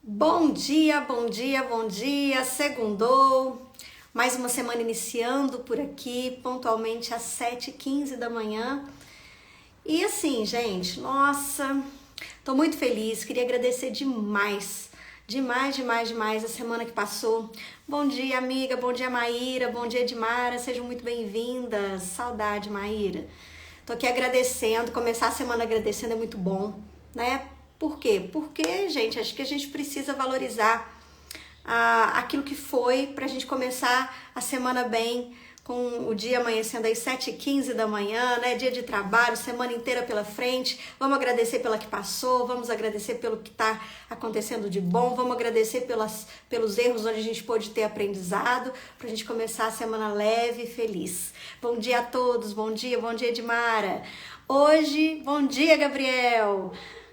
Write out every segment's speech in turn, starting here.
Bom dia, bom dia, bom dia. Segundou. Mais uma semana iniciando por aqui, pontualmente às 7h15 da manhã. E assim, gente, nossa, tô muito feliz. Queria agradecer demais, demais a semana que passou. Bom dia, amiga. Bom dia, Maíra. Bom dia, Edmara. Sejam muito bem-vindas. Saudade, Maíra. Tô aqui agradecendo. Começar a semana agradecendo é muito bom, né? Por quê? Porque, gente, acho que a gente precisa valorizar aquilo que foi pra gente começar a semana bem, com o dia amanhecendo às 7h15 da manhã, né? Dia de trabalho, semana inteira pela frente. Vamos agradecer pela que passou, vamos agradecer pelo que tá acontecendo de bom, vamos agradecer pelos erros onde a gente pôde ter aprendizado, pra gente começar a semana leve e feliz. Bom dia a todos, bom dia Edmara. Hoje, bom dia, Gabriel.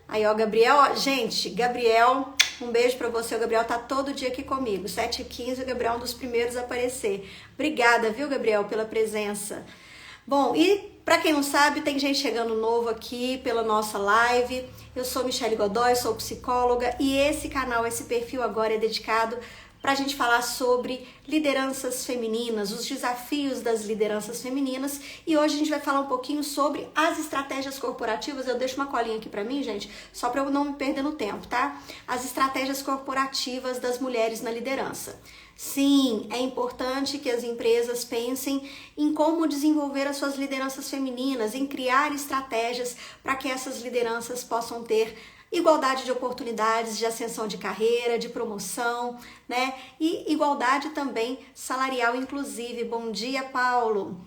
Aí, ó, Gabriel, ó, gente, Gabriel, um beijo pra você. O Gabriel tá todo dia aqui comigo. 7h15, o Gabriel é um dos primeiros a aparecer. Obrigada, viu, Gabriel, pela presença. Bom, e pra quem não sabe, tem gente chegando novo aqui pela nossa live. Eu sou Michele Godoy, sou psicóloga e esse canal, esse perfil agora é dedicado para a gente falar sobre lideranças femininas, os desafios das lideranças femininas. E hoje a gente vai falar um pouquinho sobre as estratégias corporativas. Eu deixo uma colinha aqui para mim, gente, só para eu não me perder no tempo, tá? As estratégias corporativas das mulheres na liderança. Sim, é importante que as empresas pensem em como desenvolver as suas lideranças femininas, em criar estratégias para que essas lideranças possam ter igualdade de oportunidades de ascensão de carreira, de promoção, né? E igualdade também salarial, inclusive. Bom dia, Paulo.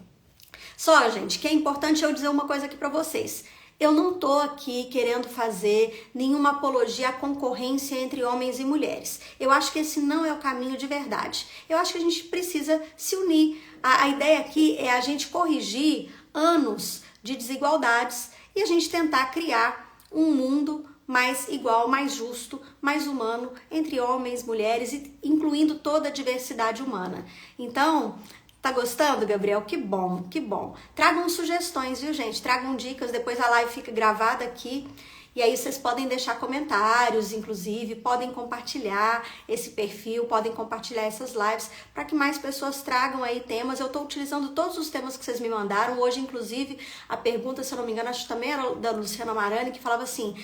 Só, gente, que é importante eu dizer uma coisa aqui para vocês. Eu não tô aqui querendo fazer nenhuma apologia à concorrência entre homens e mulheres. Eu acho que esse não é o caminho de verdade. Eu acho que a gente precisa se unir. A ideia aqui é a gente corrigir anos de desigualdades e a gente tentar criar um mundo mais igual, mais justo, mais humano entre homens, mulheres, incluindo toda a diversidade humana. Então, tá gostando, Gabriel? Que bom, que bom. Tragam sugestões, viu, gente? Tragam dicas, depois a live fica gravada aqui. E aí vocês podem deixar comentários, inclusive, podem compartilhar esse perfil, podem compartilhar essas lives para que mais pessoas tragam aí temas. Eu estou utilizando todos os temas que vocês me mandaram. Hoje, inclusive, a pergunta, se eu não me engano, acho que também era da Luciana Marani, que falava assim,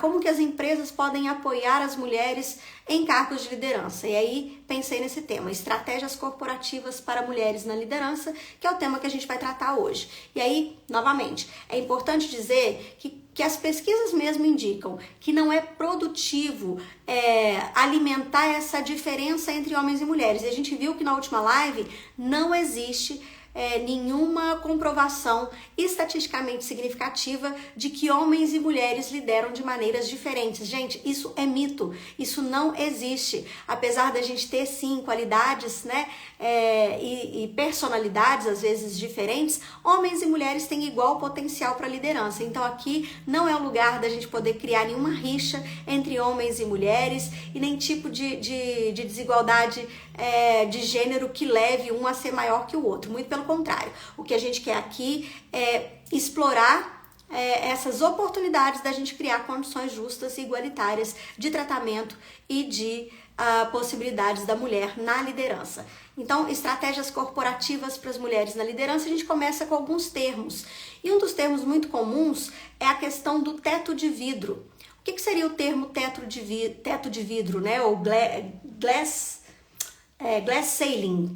como que as empresas podem apoiar as mulheres em cargos de liderança? E aí, pensei nesse tema, estratégias corporativas para mulheres na liderança, que é o tema que a gente vai tratar hoje. E aí, novamente, é importante dizer que as pesquisas mesmo indicam que não é produtivo alimentar essa diferença entre homens e mulheres. E a gente viu que na última live não existe nenhuma comprovação estatisticamente significativa de que homens e mulheres lideram de maneiras diferentes. Gente, isso é mito, isso não existe. Apesar da gente ter sim qualidades, né, e personalidades às vezes diferentes, homens e mulheres têm igual potencial para liderança. Então aqui não é o lugar da gente poder criar nenhuma rixa entre homens e mulheres e nem tipo de desigualdade de gênero que leve um a ser maior que o outro. Muito pelo contrário. O que a gente quer aqui é explorar essas oportunidades da gente criar condições justas e igualitárias de tratamento e de possibilidades da mulher na liderança. Então, estratégias corporativas para as mulheres na liderança, a gente começa com alguns termos. E um dos termos muito comuns é a questão do teto de vidro. O que seria o termo teto de vidro, né? Ou glass ceiling,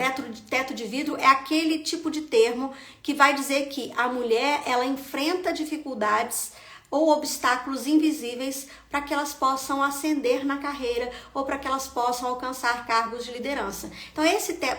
teto de vidro, é aquele tipo de termo que vai dizer que a mulher, ela enfrenta dificuldades ou obstáculos invisíveis para que elas possam ascender na carreira ou para que elas possam alcançar cargos de liderança. Então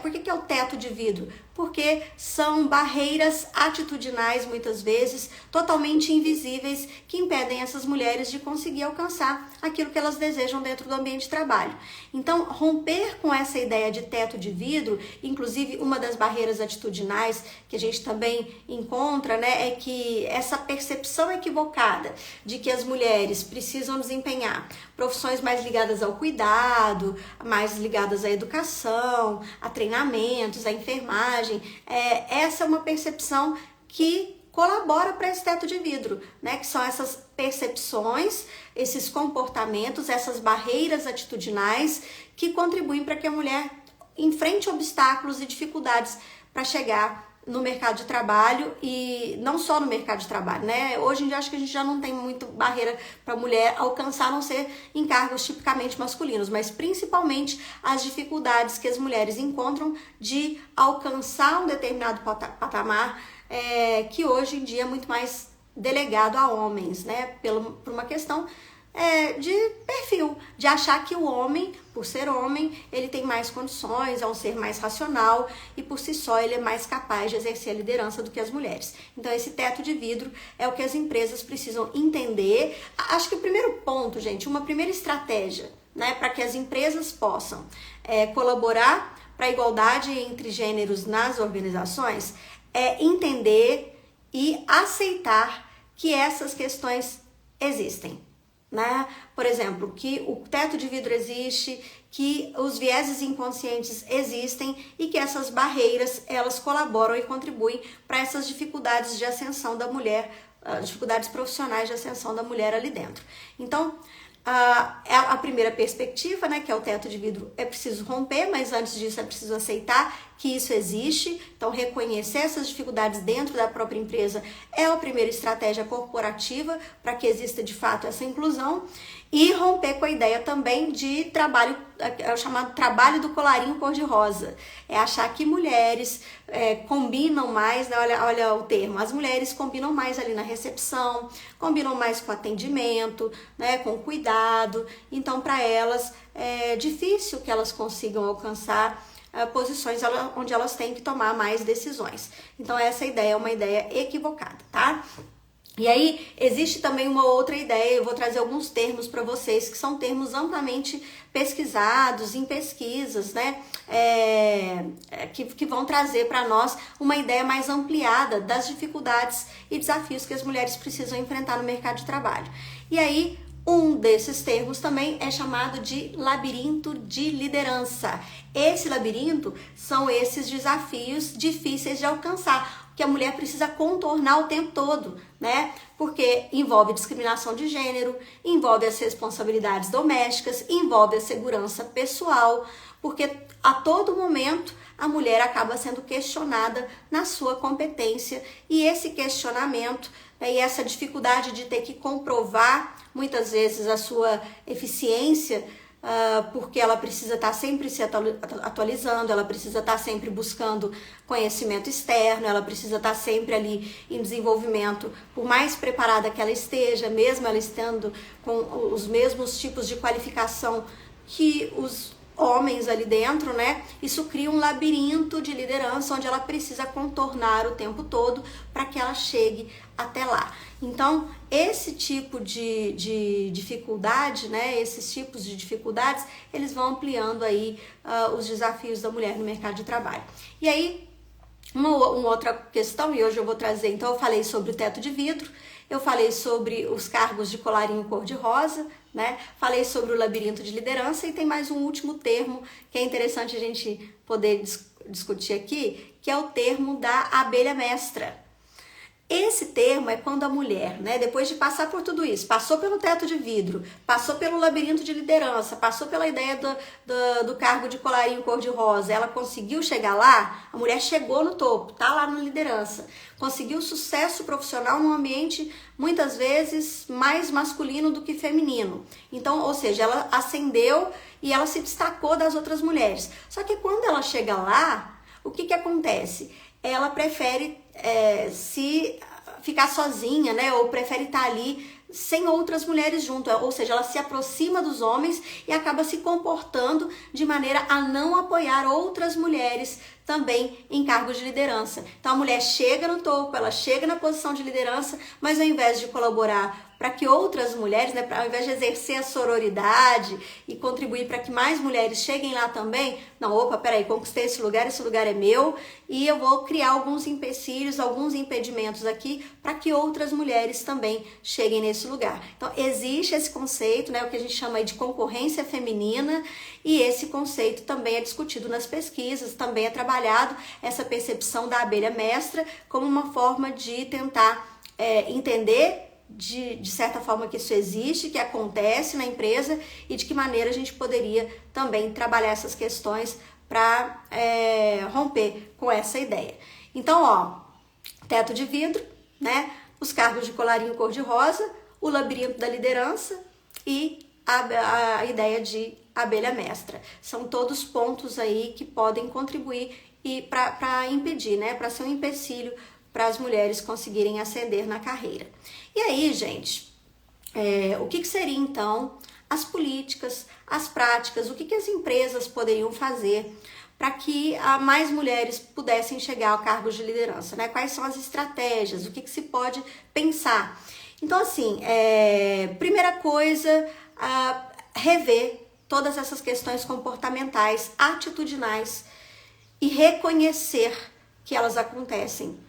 por que é o teto de vidro? Porque são barreiras atitudinais, muitas vezes, totalmente invisíveis, que impedem essas mulheres de conseguir alcançar aquilo que elas desejam dentro do ambiente de trabalho. Então, romper com essa ideia de teto de vidro, inclusive uma das barreiras atitudinais que a gente também encontra, né, é que essa percepção equivocada de que as mulheres precisam desempenhar profissões mais ligadas ao cuidado, mais ligadas à educação, a treinamentos, à enfermagem. Essa é uma percepção que colabora para esse teto de vidro, né? Que são essas percepções, esses comportamentos, essas barreiras atitudinais que contribuem para que a mulher enfrente obstáculos e dificuldades para chegar no mercado de trabalho, e não só no mercado de trabalho, né? Hoje em dia acho que a gente já não tem muito barreira para a mulher alcançar, a não ser em cargos tipicamente masculinos, mas principalmente as dificuldades que as mulheres encontram de alcançar um determinado patamar, que hoje em dia é muito mais delegado a homens, né? Por uma questão de perfil, de achar que o homem, por ser homem, ele tem mais condições, é um ser mais racional e por si só ele é mais capaz de exercer a liderança do que as mulheres. Então esse teto de vidro é o que as empresas precisam entender. Acho que o primeiro ponto, gente, uma primeira estratégia, né, para que as empresas possam colaborar para a igualdade entre gêneros nas organizações é entender e aceitar que essas questões existem. Né? Por exemplo, que o teto de vidro existe, que os vieses inconscientes existem e que essas barreiras, elas colaboram e contribuem para essas dificuldades de ascensão da mulher, dificuldades profissionais de ascensão da mulher ali dentro. Então, a primeira perspectiva, né, que é o teto de vidro, é preciso romper, mas antes disso é preciso aceitar que isso existe. Então, reconhecer essas dificuldades dentro da própria empresa é a primeira estratégia corporativa para que exista de fato essa inclusão, e romper com a ideia também de trabalho, é o chamado trabalho do colarinho cor-de-rosa. É achar que mulheres combinam mais, né? Olha o termo, as mulheres combinam mais ali na recepção, combinam mais com atendimento, né? Com cuidado. Então, para elas é difícil que elas consigam alcançar posições onde elas têm que tomar mais decisões. Então, essa ideia é uma ideia equivocada, tá? E aí, existe também uma outra ideia, eu vou trazer alguns termos para vocês, que são termos amplamente pesquisados em pesquisas, né, que vão trazer para nós uma ideia mais ampliada das dificuldades e desafios que as mulheres precisam enfrentar no mercado de trabalho. E aí, um desses termos também é chamado de labirinto de liderança. Esse labirinto são esses desafios difíceis de alcançar, que a mulher precisa contornar o tempo todo, né? Porque envolve discriminação de gênero, envolve as responsabilidades domésticas, envolve a segurança pessoal, porque a todo momento a mulher acaba sendo questionada na sua competência, e esse questionamento e essa dificuldade de ter que comprovar muitas vezes a sua eficiência, porque ela precisa estar sempre se atualizando, ela precisa estar sempre buscando conhecimento externo, ela precisa estar sempre ali em desenvolvimento, por mais preparada que ela esteja, mesmo ela estando com os mesmos tipos de qualificação que os homens ali dentro, né? Isso cria um labirinto de liderança onde ela precisa contornar o tempo todo para que ela chegue até lá. Então, esse tipo de dificuldade, né? Esses tipos de dificuldades, eles vão ampliando aí os desafios da mulher no mercado de trabalho. E aí, uma outra questão, e hoje eu vou trazer, então eu falei sobre o teto de vidro, eu falei sobre os cargos de colarinho cor-de-rosa, né? Falei sobre o labirinto de liderança, e tem mais um último termo que é interessante a gente poder discutir aqui, que é o termo da abelha mestra. Esse termo é quando a mulher, né, depois de passar por tudo isso, passou pelo teto de vidro, passou pelo labirinto de liderança, passou pela ideia do cargo de colarinho cor-de-rosa, ela conseguiu chegar lá, a mulher chegou no topo, tá lá na liderança, conseguiu sucesso profissional num ambiente muitas vezes mais masculino do que feminino. Então, ou seja, ela ascendeu e ela se destacou das outras mulheres. Só que quando ela chega lá, o que acontece? Ela prefere se ficar sozinha, né? Ou prefere estar ali sem outras mulheres junto, ou seja, ela se aproxima dos homens e acaba se comportando de maneira a não apoiar outras mulheres também em cargos de liderança. Então a mulher chega no topo, ela chega na posição de liderança, mas ao invés de colaborar para que outras mulheres, né, ao invés de exercer a sororidade e contribuir para que mais mulheres cheguem lá também, não, opa, peraí, conquistei esse lugar é meu, e eu vou criar alguns empecilhos, alguns impedimentos aqui para que outras mulheres também cheguem nesse lugar. Então, existe esse conceito, né, o que a gente chama aí de concorrência feminina, e esse conceito também é discutido nas pesquisas, também é trabalhado essa percepção da abelha mestra como uma forma de tentar entender de certa forma que isso existe, que acontece na empresa e de que maneira a gente poderia também trabalhar essas questões para romper com essa ideia. Então, ó, teto de vidro, né? Os cargos de colarinho cor-de-rosa, o labirinto da liderança e a ideia de abelha mestra. São todos pontos aí que podem contribuir e para impedir, né? Para ser um empecilho para as mulheres conseguirem ascender na carreira. E aí, gente, o que seria então as políticas, as práticas, o que as empresas poderiam fazer para que mais mulheres pudessem chegar ao cargo de liderança, né? Quais são as estratégias, o que se pode pensar? Então, assim, primeira coisa, rever todas essas questões comportamentais, atitudinais e reconhecer que elas acontecem.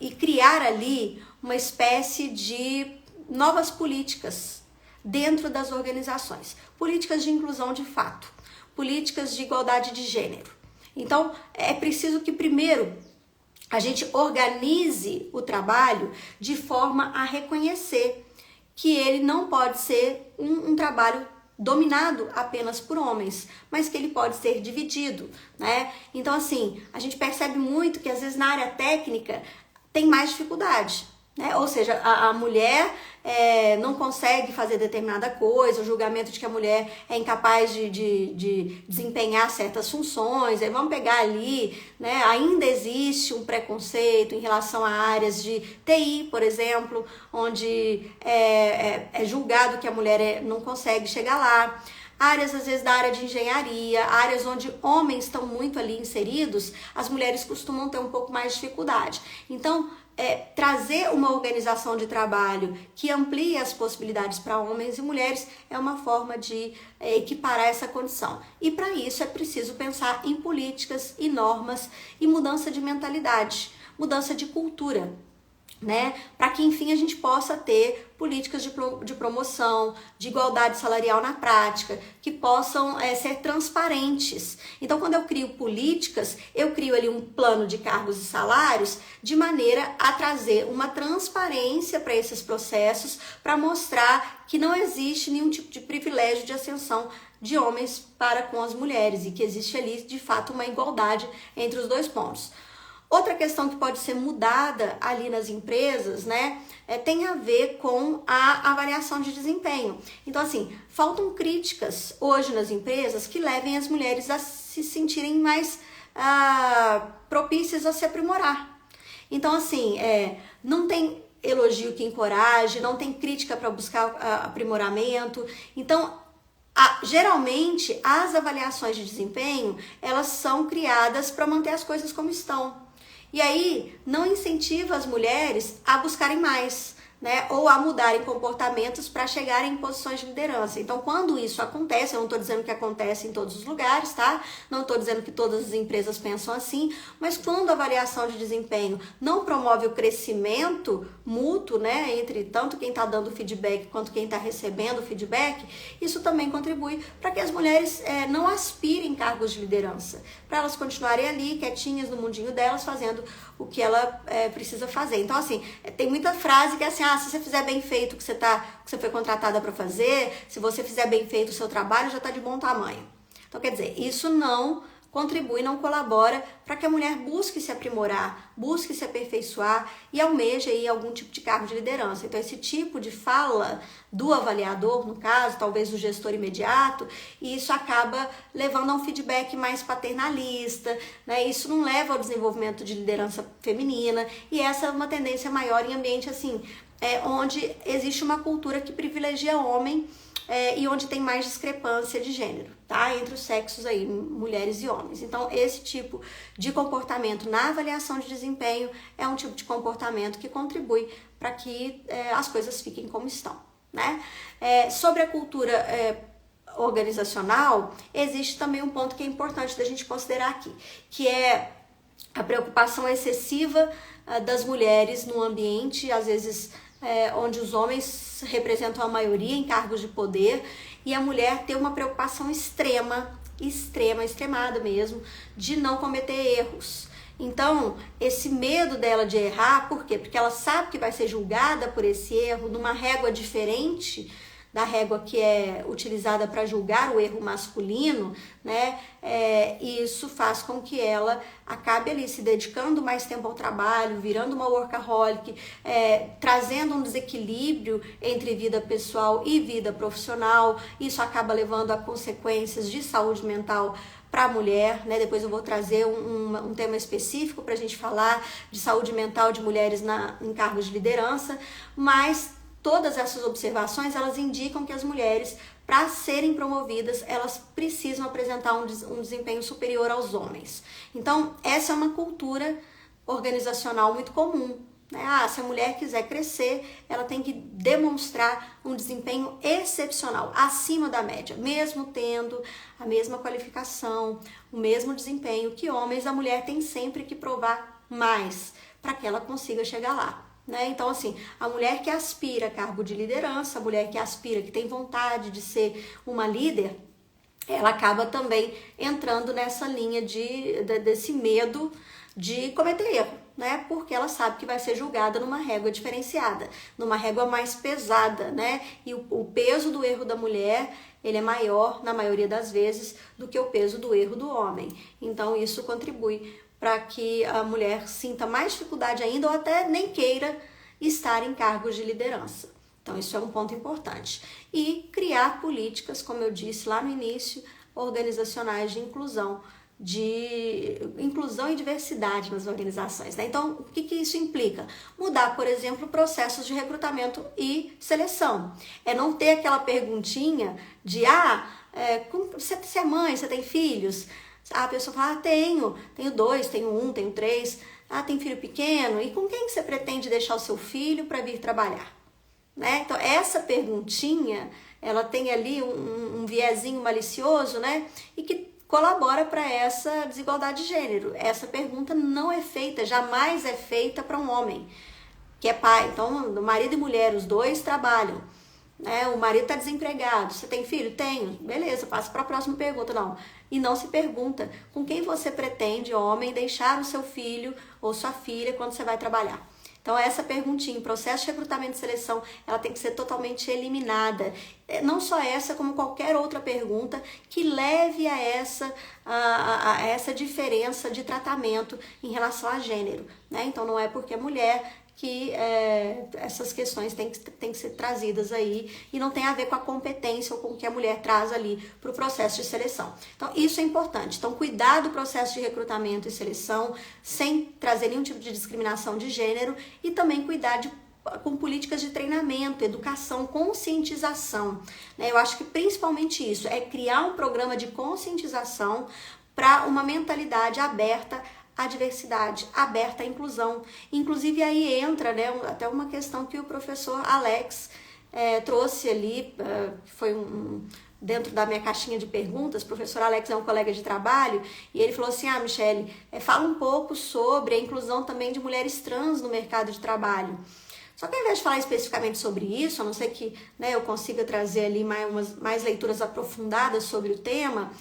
E criar ali uma espécie de novas políticas dentro das organizações. Políticas de inclusão de fato, políticas de igualdade de gênero. Então, é preciso que primeiro a gente organize o trabalho de forma a reconhecer que ele não pode ser um trabalho dominado apenas por homens, mas que ele pode ser dividido, né? Então, assim, a gente percebe muito que às vezes na área técnica tem mais dificuldade, né? Ou seja, a mulher não consegue fazer determinada coisa, o julgamento de que a mulher é incapaz de desempenhar certas funções, aí vamos pegar ali, né? Ainda existe um preconceito em relação a áreas de TI, por exemplo, onde é julgado que a mulher não consegue chegar lá. Áreas, às vezes, da área de engenharia, áreas onde homens estão muito ali inseridos, as mulheres costumam ter um pouco mais de dificuldade. Então, trazer uma organização de trabalho que amplie as possibilidades para homens e mulheres é uma forma de equiparar essa condição. E para isso é preciso pensar em políticas e normas e mudança de mentalidade, mudança de cultura, né? Para que, enfim, a gente possa ter políticas de promoção, de igualdade salarial na prática, que possam ser transparentes. Então, quando eu crio políticas, eu crio ali um plano de cargos e salários de maneira a trazer uma transparência para esses processos, para mostrar que não existe nenhum tipo de privilégio de ascensão de homens para com as mulheres e que existe ali, de fato, uma igualdade entre os dois pontos. Outra questão que pode ser mudada ali nas empresas, né, tem a ver com a avaliação de desempenho. Então, assim, faltam críticas hoje nas empresas que levem as mulheres a se sentirem mais propícias a se aprimorar. Então, assim, não tem elogio que encoraje, não tem crítica para buscar aprimoramento. Então, geralmente, as avaliações de desempenho, elas são criadas para manter as coisas como estão. E aí, não incentiva as mulheres a buscarem mais, né? Ou a mudarem comportamentos para chegarem em posições de liderança. Então, quando isso acontece, eu não estou dizendo que acontece em todos os lugares, tá? Não estou dizendo que todas as empresas pensam assim, mas quando a avaliação de desempenho não promove o crescimento mútuo, né? Entre tanto quem está dando feedback quanto quem está recebendo feedback, isso também contribui para que as mulheres não aspirem cargos de liderança, para elas continuarem ali, quietinhas no mundinho delas, fazendo o que ela precisa fazer. Então, assim, tem muita frase que é assim, se você fizer bem feito o que você foi contratada para fazer, se você fizer bem feito o seu trabalho, já está de bom tamanho. Então, quer dizer, isso não contribui, não colabora para que a mulher busque se aprimorar, busque se aperfeiçoar e almeje aí algum tipo de cargo de liderança. Então, esse tipo de fala do avaliador, no caso, talvez do gestor imediato, e isso acaba levando a um feedback mais paternalista, né? Isso não leva ao desenvolvimento de liderança feminina, e essa é uma tendência maior em ambiente assim, onde existe uma cultura que privilegia homem e onde tem mais discrepância de gênero, tá? Entre os sexos aí, mulheres e homens. Então, esse tipo de comportamento na avaliação de desempenho é um tipo de comportamento que contribui para que as coisas fiquem como estão, né? Sobre a cultura organizacional, existe também um ponto que é importante da gente considerar aqui, que é a preocupação excessiva das mulheres no ambiente, às vezes onde os homens representam a maioria em cargos de poder, e a mulher ter uma preocupação extremada mesmo, de não cometer erros. Então, esse medo dela de errar, por quê? Porque ela sabe que vai ser julgada por esse erro numa régua diferente da régua que é utilizada para julgar o erro masculino, né? E isso faz com que ela acabe ali se dedicando mais tempo ao trabalho, virando uma workaholic, trazendo um desequilíbrio entre vida pessoal e vida profissional. Isso acaba levando a consequências de saúde mental para a mulher, né? Depois eu vou trazer um tema específico para a gente falar de saúde mental de mulheres em cargos de liderança, mas todas essas observações, elas indicam que as mulheres, para serem promovidas, elas precisam apresentar um desempenho superior aos homens. Então, essa é uma cultura organizacional muito comum, né? Se a mulher quiser crescer, ela tem que demonstrar um desempenho excepcional, acima da média, mesmo tendo a mesma qualificação, o mesmo desempenho que homens, a mulher tem sempre que provar mais para que ela consiga chegar lá. Né? Então, assim, a mulher que aspira a cargo de liderança, a mulher que aspira, que tem vontade de ser uma líder, ela acaba também entrando nessa linha desse medo de cometer erro, né? Porque ela sabe que vai ser julgada numa régua diferenciada, numa régua mais pesada, né? E o peso do erro da mulher, ele é maior, na maioria das vezes, do que o peso do erro do homem. Então, isso contribui para que a mulher sinta mais dificuldade ainda ou até nem queira estar em cargos de liderança. Então, isso é um ponto importante. E criar políticas, como eu disse lá no início, organizacionais de inclusão e diversidade nas organizações, né? Então, o que isso implica? Mudar, por exemplo, processos de recrutamento e seleção. É não ter aquela perguntinha de, você é mãe, você tem filhos? A pessoa fala, tenho 2, tenho 1, tenho 3, tem filho pequeno, e com quem você pretende deixar o seu filho para vir trabalhar? Né? Então, essa perguntinha, ela tem ali um viezinho malicioso, né? E que colabora para essa desigualdade de gênero. Essa pergunta não é feita, jamais é feita para um homem que é pai. Então, marido e mulher, os dois trabalham. Né? O marido está desempregado. Você tem filho? Tenho. Beleza, passa para a próxima pergunta. Não. E não se pergunta com quem você pretende, homem, deixar o seu filho ou sua filha quando você vai trabalhar. Então, essa perguntinha, processo de recrutamento e seleção, ela tem que ser totalmente eliminada. Não só essa, como qualquer outra pergunta que leve a essa diferença de tratamento em relação a gênero. Né? Então, não é porque é mulher que essas questões têm que ser trazidas aí e não tem a ver com a competência ou com o que a mulher traz ali para o processo de seleção. Então, isso é importante. Então, cuidar do processo de recrutamento e seleção sem trazer nenhum tipo de discriminação de gênero e também cuidar com políticas de treinamento, educação, conscientização. Né? Eu acho que principalmente isso, é criar um programa de conscientização para uma mentalidade aberta à diversidade, aberta à inclusão. Inclusive aí entra, né, até uma questão que o professor Alex trouxe ali, foi dentro da minha caixinha de perguntas. O professor Alex é um colega de trabalho e ele falou assim, Michele, fala um pouco sobre a inclusão também de mulheres trans no mercado de trabalho. Só que ao invés de falar especificamente sobre isso, a não ser que eu consiga trazer ali mais leituras aprofundadas sobre o tema,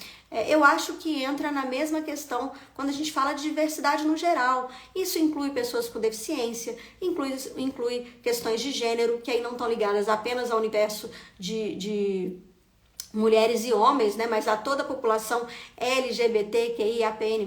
eu acho que entra na mesma questão quando a gente fala de diversidade no geral. Isso inclui pessoas com deficiência, inclui questões de gênero, que aí não estão ligadas apenas ao universo de mulheres e homens, né, mas a toda a população LGBTQIAPN+,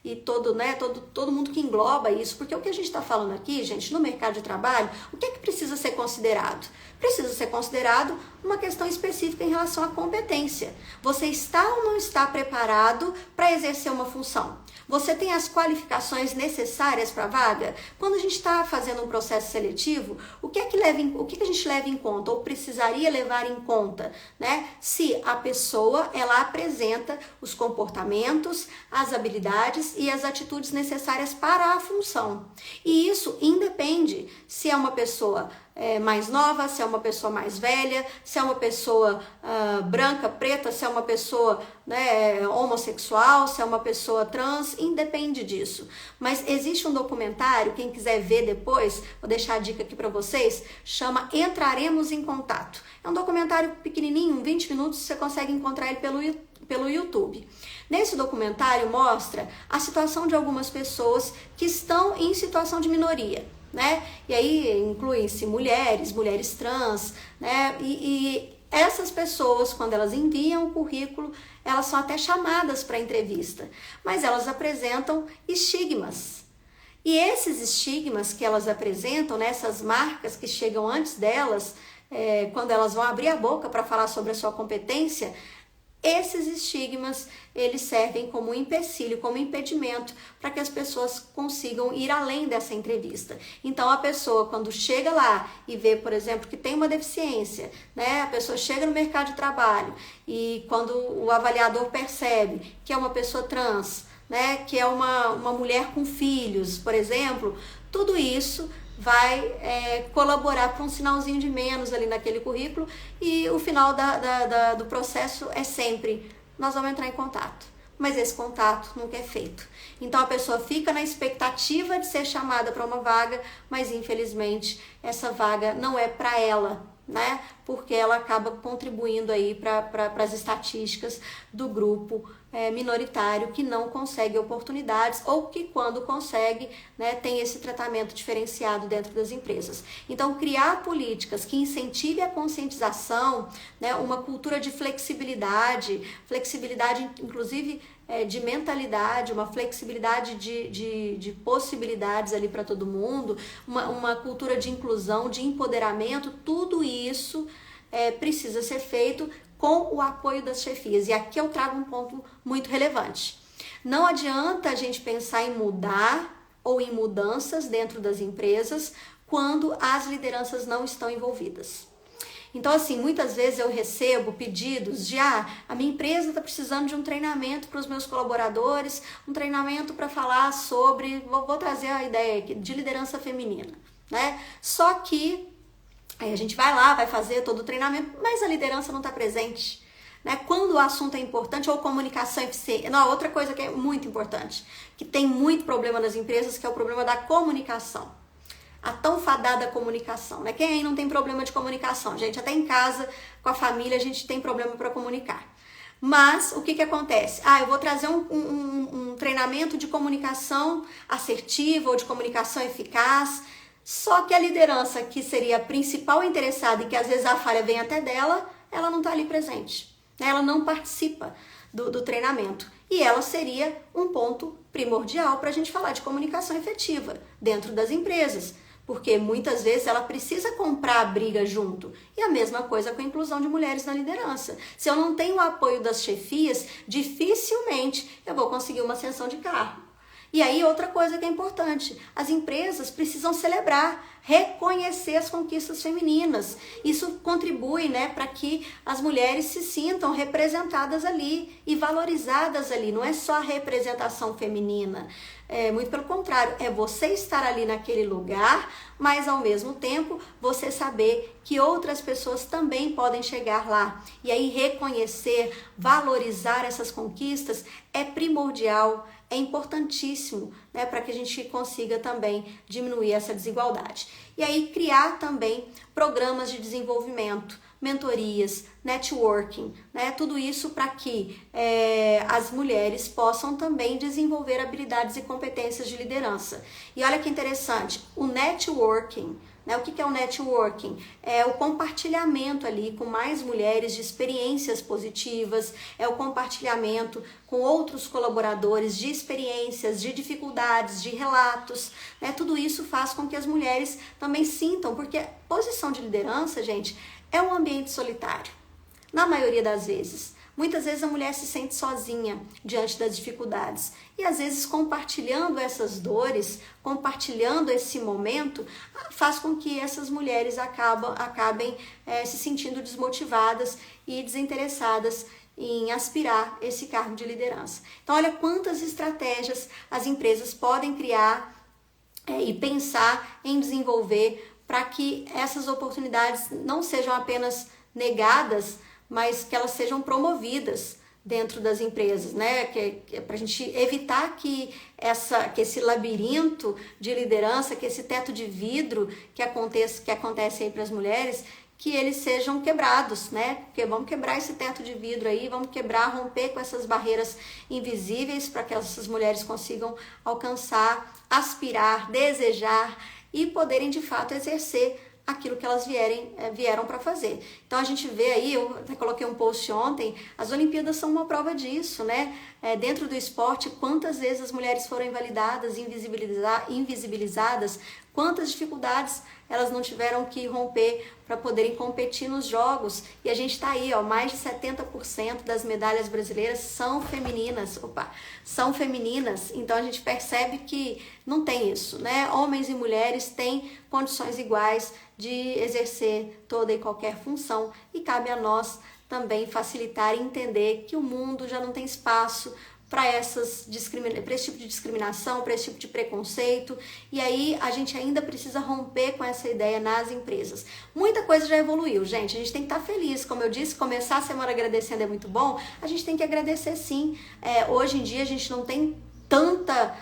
e todo mundo que engloba isso, porque o que a gente está falando aqui, gente, no mercado de trabalho, o que é que precisa ser considerado? Precisa ser considerado uma questão específica em relação à competência. Você está ou não está preparado para para exercer uma função? Você tem as qualificações necessárias para a vaga? Quando a gente está fazendo um processo seletivo, o que a gente leva em conta ou precisaria levar em conta, né? Se a pessoa ela apresenta os comportamentos, as habilidades e as atitudes necessárias para a função. E isso independe se é uma pessoa mais nova, se é uma pessoa mais velha, se é uma pessoa branca, preta, se é uma pessoa, né, homossexual, se é uma pessoa trans, independe disso. Mas existe um documentário, quem quiser ver depois, vou deixar a dica aqui para vocês, chama Entraremos em Contato. É um documentário pequenininho, 20 minutos, você consegue encontrar ele pelo YouTube. Nesse documentário mostra a situação de algumas pessoas que estão em situação de minoria, né? E aí incluem-se mulheres trans, né? E essas pessoas, quando elas enviam o currículo, elas são até chamadas para entrevista, mas elas apresentam estigmas. E esses estigmas que elas apresentam, né, essas marcas que chegam antes delas, quando elas vão abrir a boca para falar sobre a sua competência, esses estigmas, eles servem como um empecilho, como impedimento para que as pessoas consigam ir além dessa entrevista. Então, a pessoa, quando chega lá e vê, por exemplo, que tem uma deficiência, né? A pessoa chega no mercado de trabalho e quando o avaliador percebe que é uma pessoa trans, né? Que é uma mulher com filhos, por exemplo, tudo isso vai colaborar para um sinalzinho de menos ali naquele currículo e o final do processo é sempre, nós vamos entrar em contato, mas esse contato nunca é feito. Então a pessoa fica na expectativa de ser chamada para uma vaga, mas infelizmente essa vaga não é para ela, né? Porque ela acaba contribuindo aí para as estatísticas do grupo minoritário que não consegue oportunidades ou que quando consegue, né, tem esse tratamento diferenciado dentro das empresas. Então, criar políticas que incentive a conscientização, né, uma cultura de flexibilidade inclusive de mentalidade, uma flexibilidade de possibilidades ali para todo mundo, uma cultura de inclusão, de empoderamento, tudo isso precisa ser feito com o apoio das chefias. E aqui eu trago um ponto muito relevante. Não adianta a gente pensar em mudar ou em mudanças dentro das empresas quando as lideranças não estão envolvidas. Então, assim, muitas vezes eu recebo pedidos de, a minha empresa está precisando de um treinamento para os meus colaboradores, um treinamento para falar sobre, vou trazer a ideia aqui, de liderança feminina, né? Só que aí a gente vai lá, vai fazer todo o treinamento, mas a liderança não está presente, né? Quando o assunto é importante, ou comunicação eficiente. Não, outra coisa que é muito importante, que tem muito problema nas empresas, que é o problema da comunicação. A tão fadada comunicação, né? Quem aí não tem problema de comunicação? Gente, até em casa, com a família, a gente tem problema para comunicar. Mas, o que acontece? Eu vou trazer um treinamento de comunicação assertiva ou de comunicação eficaz, só que a liderança, que seria a principal interessada e que às vezes a falha vem até dela, ela não está ali presente, né? Ela não participa do treinamento. E ela seria um ponto primordial para a gente falar de comunicação efetiva dentro das empresas, porque muitas vezes ela precisa comprar a briga junto. E a mesma coisa com a inclusão de mulheres na liderança. Se eu não tenho o apoio das chefias, dificilmente eu vou conseguir uma ascensão de cargo. E aí outra coisa que é importante, as empresas precisam celebrar, reconhecer as conquistas femininas. Isso contribui, né, para que as mulheres se sintam representadas ali e valorizadas ali. Não é só a representação feminina, muito pelo contrário, é você estar ali naquele lugar, mas ao mesmo tempo você saber que outras pessoas também podem chegar lá. E aí reconhecer, valorizar essas conquistas é primordial, é importantíssimo, né, para que a gente consiga também diminuir essa desigualdade. E aí criar também programas de desenvolvimento, mentorias, networking, né, tudo isso para que as mulheres possam também desenvolver habilidades e competências de liderança. E olha que interessante, o networking, né, o que é o networking? É o compartilhamento ali com mais mulheres de experiências positivas, é o compartilhamento com outros colaboradores de experiências, de dificuldades, de relatos, né? Tudo isso faz com que as mulheres também sintam, porque posição de liderança, gente, é um ambiente solitário, na maioria das vezes. Muitas vezes a mulher se sente sozinha diante das dificuldades e às vezes compartilhando essas dores, compartilhando esse momento, faz com que essas mulheres acabem se sentindo desmotivadas e desinteressadas em aspirar esse cargo de liderança. Então olha quantas estratégias as empresas podem criar e pensar em desenvolver para que essas oportunidades não sejam apenas negadas, mas que elas sejam promovidas dentro das empresas, né? Que é para a gente evitar que esse labirinto de liderança, que esse teto de vidro que acontece aí para as mulheres, que eles sejam quebrados, né? Porque vamos quebrar esse teto de vidro aí, vamos romper com essas barreiras invisíveis para que essas mulheres consigam alcançar, aspirar, desejar e poderem de fato exercer aquilo que elas vieram para fazer. Então a gente vê aí, eu até coloquei um post ontem, as Olimpíadas são uma prova disso, né? Dentro do esporte, quantas vezes as mulheres foram invalidadas, invisibilizadas, quantas dificuldades elas não tiveram que romper para poderem competir nos jogos. E a gente está aí, ó, mais de 70% das medalhas brasileiras são femininas. São femininas. Então a gente percebe que não tem isso, né? Homens e mulheres têm condições iguais de exercer toda e qualquer função e cabe a nós também facilitar e entender que o mundo já não tem espaço para esse tipo de discriminação, para esse tipo de preconceito, e aí a gente ainda precisa romper com essa ideia nas empresas. Muita coisa já evoluiu, gente, a gente tem que estar feliz, como eu disse, começar a semana agradecendo é muito bom, a gente tem que agradecer sim. Hoje em dia a gente não tem tanta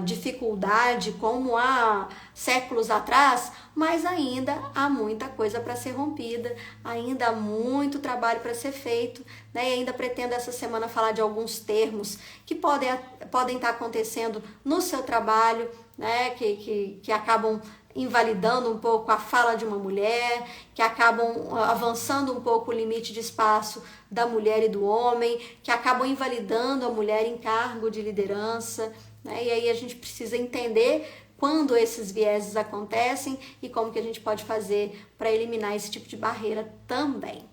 dificuldade como há séculos atrás, mas ainda há muita coisa para ser rompida, ainda há muito trabalho para ser feito, né? E ainda pretendo essa semana falar de alguns termos que podem estar acontecendo no seu trabalho, né? Que acabam invalidando um pouco a fala de uma mulher, que acabam avançando um pouco o limite de espaço da mulher e do homem, que acabam invalidando a mulher em cargo de liderança, né? E aí a gente precisa entender quando esses vieses acontecem e como que a gente pode fazer para eliminar esse tipo de barreira também.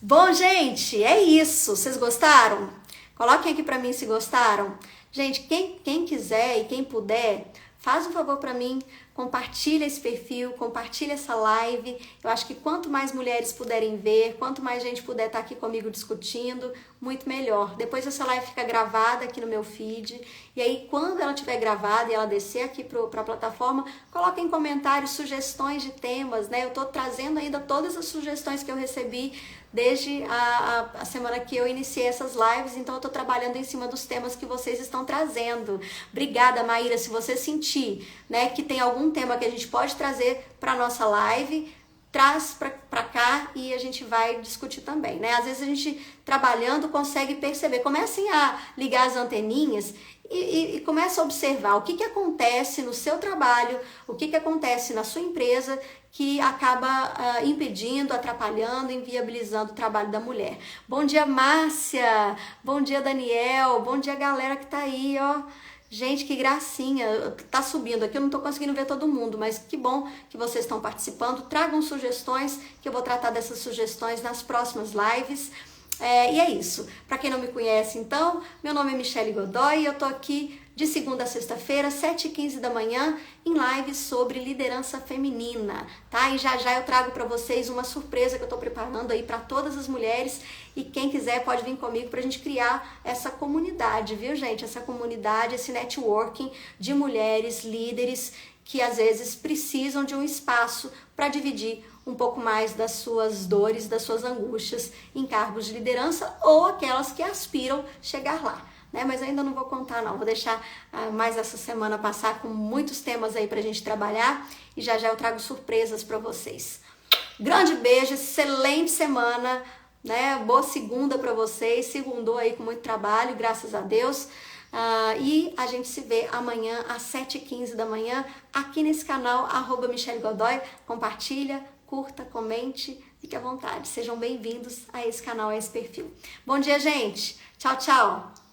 Bom, gente, é isso. Vocês gostaram? Coloquem aqui para mim se gostaram. Gente, quem quiser e quem puder, faz um favor para mim, compartilha esse perfil, compartilha essa live. Eu acho que quanto mais mulheres puderem ver, quanto mais gente puder estar aqui comigo discutindo, muito melhor. Depois essa live fica gravada aqui no meu feed. E aí, quando ela estiver gravada e ela descer aqui para a plataforma, coloquem comentários, sugestões de temas, né? Eu estou trazendo ainda todas as sugestões que eu recebi desde a semana que eu iniciei essas lives, então eu estou trabalhando em cima dos temas que vocês estão trazendo. Obrigada, Maíra. Se você sentir, né, que tem algum tema que a gente pode trazer para a nossa live, traz para cá e a gente vai discutir também, né? Às vezes a gente trabalhando consegue perceber, comecem a ligar as anteninhas e começa a observar o que acontece no seu trabalho, o que acontece na sua empresa que acaba impedindo, atrapalhando, inviabilizando o trabalho da mulher. Bom dia, Márcia! Bom dia, Daniel! Bom dia, galera que tá aí, ó! Gente, que gracinha, tá subindo aqui, eu não tô conseguindo ver todo mundo, mas que bom que vocês estão participando. Tragam sugestões, que eu vou tratar dessas sugestões nas próximas lives. E é isso. Para quem não me conhece, então, meu nome é Michele Godoy e eu tô aqui de segunda a sexta-feira, 7h15 da manhã, em lives sobre liderança feminina, tá? E já eu trago para vocês uma surpresa que eu tô preparando aí para todas as mulheres e quem quiser pode vir comigo pra gente criar essa comunidade, viu, gente? Essa comunidade, esse networking de mulheres líderes que às vezes precisam de um espaço para dividir um pouco mais das suas dores, das suas angústias em cargos de liderança ou aquelas que aspiram chegar lá, né? Mas ainda não vou contar não, vou deixar mais essa semana passar com muitos temas aí pra gente trabalhar e já eu trago surpresas para vocês. Grande beijo, excelente semana, né? Boa segunda para vocês, segundou aí com muito trabalho, graças a Deus. E a gente se vê amanhã às 7h15 da manhã aqui nesse canal, @Michele Godoy. Compartilha, curta, comente, fique à vontade. Sejam bem-vindos a esse canal, a esse perfil. Bom dia, gente. Tchau, tchau.